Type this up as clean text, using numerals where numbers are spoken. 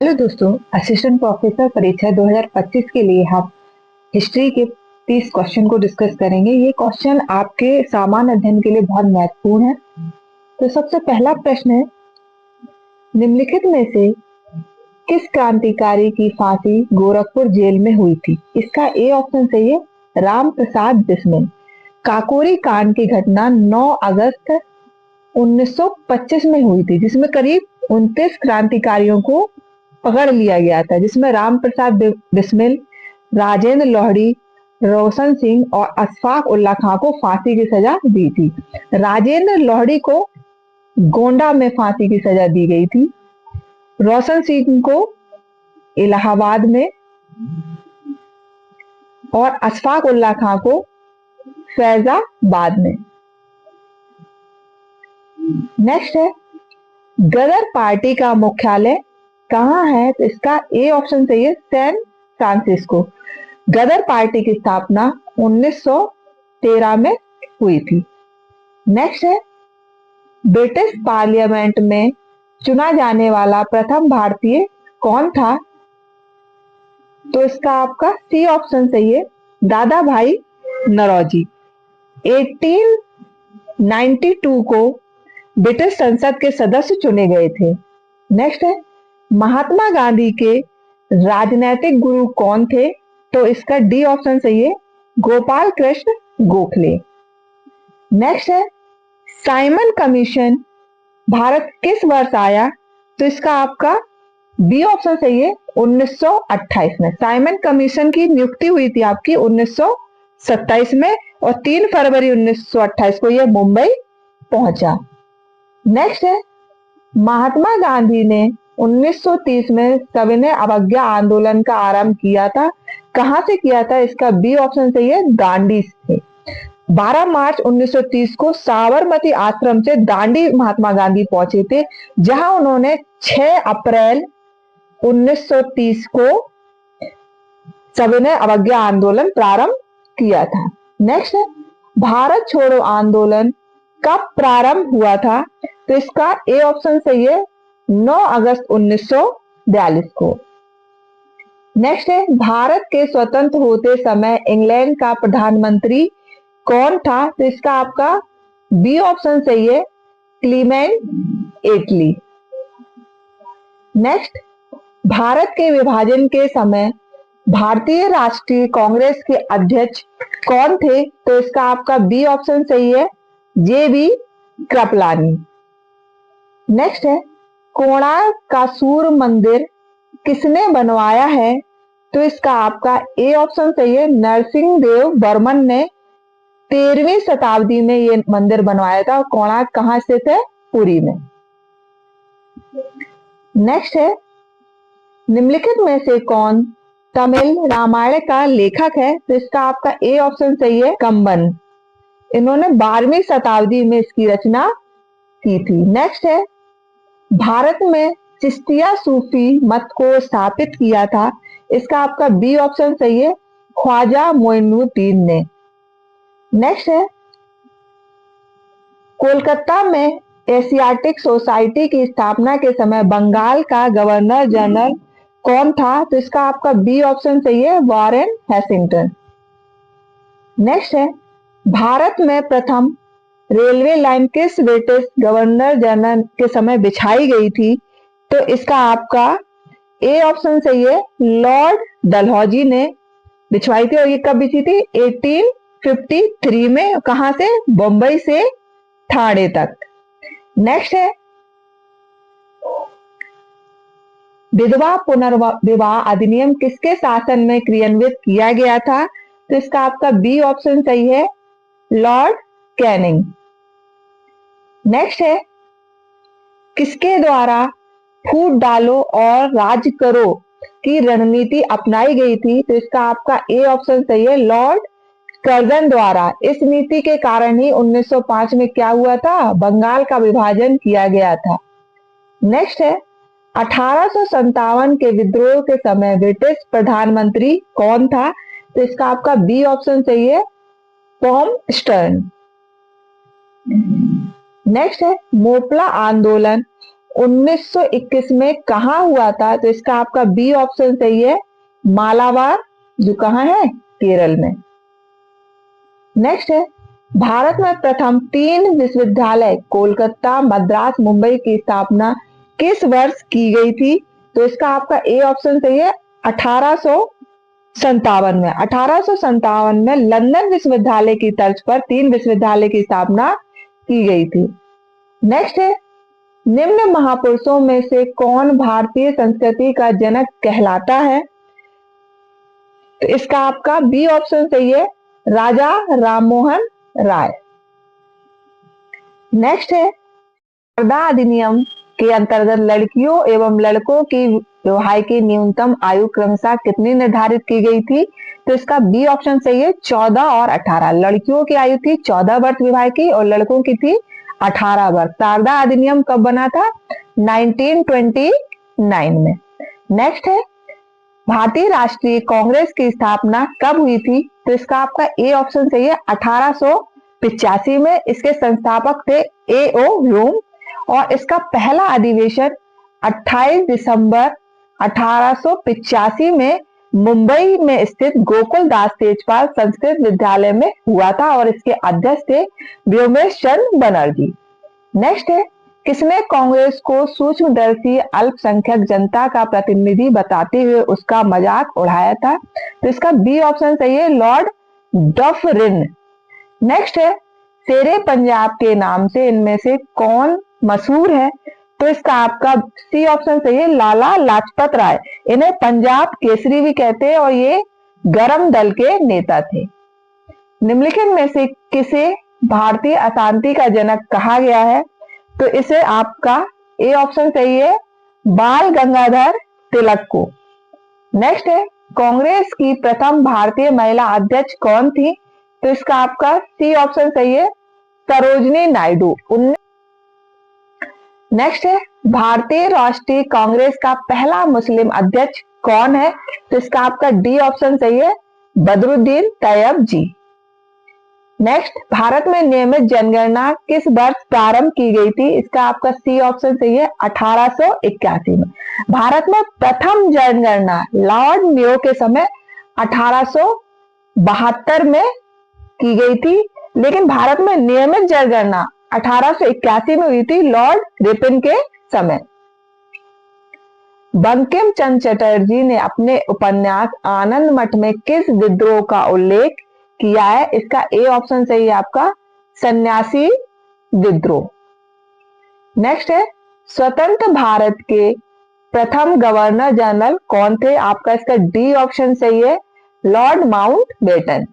Hello दोस्तों, assistant professor परीक्षा 2025 के लिए हम हिस्ट्री के 30 क्वेश्चन को डिस्कस करेंगे। ये क्वेश्चन आपके सामान्य अध्ययन के लिए बहुत महत्वपूर्ण है। तो सबसे पहला प्रश्न है, निम्नलिखित में से किस क्रांतिकारी की फांसी गोरखपुर जेल में हुई थी? इसका ए ऑप्शन सही है, राम प्रसाद बिस्मिल। काकोरी कांड की घटना 9 अगस्त 1925 में हुई थी, जिसमें करीब 29 क्रांतिकारियों को पकड़ लिया गया था, जिसमें राम प्रसाद बिस्मिल, राजेंद्र लोहड़ी, रोशन सिंह और अशफाक उल्ला खां को फांसी की सजा दी थी। राजेंद्र लोहड़ी को गोंडा में फांसी की सजा दी गई थी, रोशन सिंह को इलाहाबाद में और अशफाक उल्ला खां को फैजाबाद में। नेक्स्ट है, गदर पार्टी का मुख्यालय कहाँ है? तो इसका ए ऑप्शन सही है, सैन फ्रांसिस्को। गदर पार्टी की स्थापना 1913 में हुई थी। नेक्स्ट है, ब्रिटिश पार्लियामेंट में चुना जाने वाला प्रथम भारतीय कौन था? तो इसका आपका सी ऑप्शन सही है, दादा भाई नौरोजी। 1892 को ब्रिटिश संसद के सदस्य चुने गए थे। नेक्स्ट है, महात्मा गांधी के राजनैतिक गुरु कौन थे? तो इसका डी ऑप्शन सही है, गोपाल कृष्ण गोखले। नेक्स्ट है, साइमन कमीशन भारत किस वर्ष आया? तो इसका आपका बी ऑप्शन सही है, 1928 में। साइमन कमीशन की नियुक्ति हुई थी आपकी 1927 में और 3 फरवरी 1928 को यह मुंबई पहुंचा। नेक्स्ट है, महात्मा गांधी ने 1930 में सविनय अवज्ञा आंदोलन का आरंभ किया था। कहां से किया था? इसका बी ऑप्शन सही है, दांडी से। 12 मार्च 1930 को साबरमती आश्रम से दांडी महात्मा गांधी पहुंचे थे, जहां उन्होंने 6 अप्रैल 1930 को सविनय अवज्ञा आंदोलन प्रारंभ किया था। नेक्स्ट है, भारत छोड़ो आंदोलन कब प्रारंभ हुआ था? तो इसका ए ऑप्शन सही है, 9 अगस्त 1942 को। नेक्स्ट है, भारत के स्वतंत्र होते समय इंग्लैंड का प्रधानमंत्री कौन था? तो इसका आपका बी ऑप्शन सही है, क्लीमेंट एटली। नेक्स्ट, भारत के विभाजन के समय भारतीय राष्ट्रीय कांग्रेस के अध्यक्ष कौन थे? तो इसका आपका बी ऑप्शन सही है, जे.बी. कृपलानी। नेक्स्ट है, कोणार्क का सूर्य मंदिर किसने बनवाया है? तो इसका आपका ए ऑप्शन सही है, नरसिंह देव बर्मन ने 13वीं शताब्दी में ये मंदिर बनवाया था। कोणार्क कहां स्थित है? पुरी में। नेक्स्ट है, निम्नलिखित में से कौन तमिल रामायण का लेखक है? तो इसका आपका ए ऑप्शन सही है, कंबन। इन्होंने 12वीं शताब्दी में इसकी रचना की थी। नेक्स्ट है, भारत में चिश्तिया सूफी मत को स्थापित किया था। इसका आपका बी ऑप्शन सही है, ख्वाजा मोइनुद्दीन ने। नेक्स्ट है, कोलकाता में एशियाटिक सोसाइटी की स्थापना के समय बंगाल का गवर्नर जनरल कौन था? तो इसका आपका बी ऑप्शन सही है, वॉरेन हेसिंगटन। नेक्स्ट है, भारत में प्रथम रेलवे लाइन किस ब्रिटिश गवर्नर जनरल के समय बिछाई गई थी? तो इसका आपका ए ऑप्शन सही है, लॉर्ड डलहौजी ने बिछवाई थी। और ये कब बिछी थी? 1853 में। कहां से? बंबई से ठाणे तक। नेक्स्ट है, विधवा पुनर्विवाह अधिनियम किसके शासन में क्रियान्वित किया गया था? तो इसका आपका बी ऑप्शन सही है, लॉर्ड कैनिंग। नेक्स्ट है, किसके द्वारा फूट डालो और राज करो की रणनीति अपनाई गई थी? तो इसका आपका ए ऑप्शन सही है, लॉर्ड कर्जन द्वारा। इस नीति के कारण ही 1905 में क्या हुआ था? बंगाल का विभाजन किया गया था। नेक्स्ट है, 1857 के विद्रोह के समय ब्रिटिश प्रधानमंत्री कौन था? तो इसका आपका बी ऑप्शन सही है, पॉम स्टर्न। नेक्स्ट है, मोपला आंदोलन 1921 में कहा हुआ था? तो इसका आपका बी ऑप्शन सही है, मालाबार, जो कहाँ है? केरल में। नेक्स्ट है, भारत में प्रथम 3 विश्वविद्यालय कोलकाता, मद्रास, मुंबई की स्थापना किस वर्ष की गई थी? तो इसका आपका ए ऑप्शन सही है, 1857 में। 1857 में लंदन विश्वविद्यालय की तर्ज पर 3 विश्वविद्यालय की स्थापना की गई थी। नेक्स्ट है, निम्न महापुरुषों में से कौन भारतीय संस्कृति का जनक कहलाता है? तो इसका आपका बी ऑप्शन सही है, राजा राममोहन राय। नेक्स्ट है, शारदा अधिनियम के अंतर्गत लड़कियों एवं लड़कों की विवाह की न्यूनतम आयु क्रमशः कितनी निर्धारित की गई थी? तो इसका बी ऑप्शन सही है, 14 और 18। लड़कियों की आयु थी 14 वर्ष विवाह की और लड़कों की थी 18 वर्ष। शारदा अधिनियम कब बना था? 1929 में। नेक्स्ट है, भारतीय राष्ट्रीय कांग्रेस की स्थापना कब हुई थी? तो इसका आपका ए ऑप्शन सही है, 1885 में। इसके संस्थापक थे A.O. ह्यूम और इसका पहला अधिवेशन 28 दिसंबर 1885 में मुंबई में स्थित गोकुल दास तेजपाल संस्कृत विद्यालय में हुआ था और इसके अध्यक्ष थे व्योमेश चंद्र बनर्जी। नेक्स्ट है, किसने कांग्रेस को सूक्ष्मदर्शी अल्पसंख्यक जनता का प्रतिनिधि बताते हुए उसका मजाक उड़ाया था? तो इसका बी ऑप्शन सही है, लॉर्ड डफरिन। नेक्स्ट है, शेरे पंजाब के नाम से इनमें से कौन मशहूर है? तो इसका आपका सी ऑप्शन सही है, लाला लाजपत राय। इन्हें पंजाब केसरी भी कहते हैं और ये गरम दल के नेता थे। निम्नलिखित में से किसे भारतीय अशांति का जनक कहा गया है? तो इसे आपका ए ऑप्शन सही है, बाल गंगाधर तिलक को। नेक्स्ट है, कांग्रेस की प्रथम भारतीय महिला अध्यक्ष कौन थी? तो इसका आपका सी ऑप्शन सही है, सरोजनी नायडू। नेक्स्ट है, भारतीय राष्ट्रीय कांग्रेस का पहला मुस्लिम अध्यक्ष कौन है? तो इसका आपका डी ऑप्शन सही है, बदरुद्दीन तैयब जी। नेक्स्ट, भारत में नियमित जनगणना किस वर्ष प्रारंभ की गई थी? इसका आपका सी ऑप्शन सही है, 1881 में। भारत में प्रथम जनगणना लॉर्ड मेयो के समय 1872 में की गई थी, लेकिन भारत में नियमित जनगणना 1881 में हुई थी लॉर्ड रिपन के समय। बंकिम चंद्र चटर्जी ने अपने उपन्यास आनंद मठ में किस विद्रोह का उल्लेख किया है? इसका ए ऑप्शन सही है आपका, सन्यासी विद्रोह। नेक्स्ट है, स्वतंत्र भारत के प्रथम गवर्नर जनरल कौन थे? आपका इसका डी ऑप्शन सही है, लॉर्ड माउंटबेटन।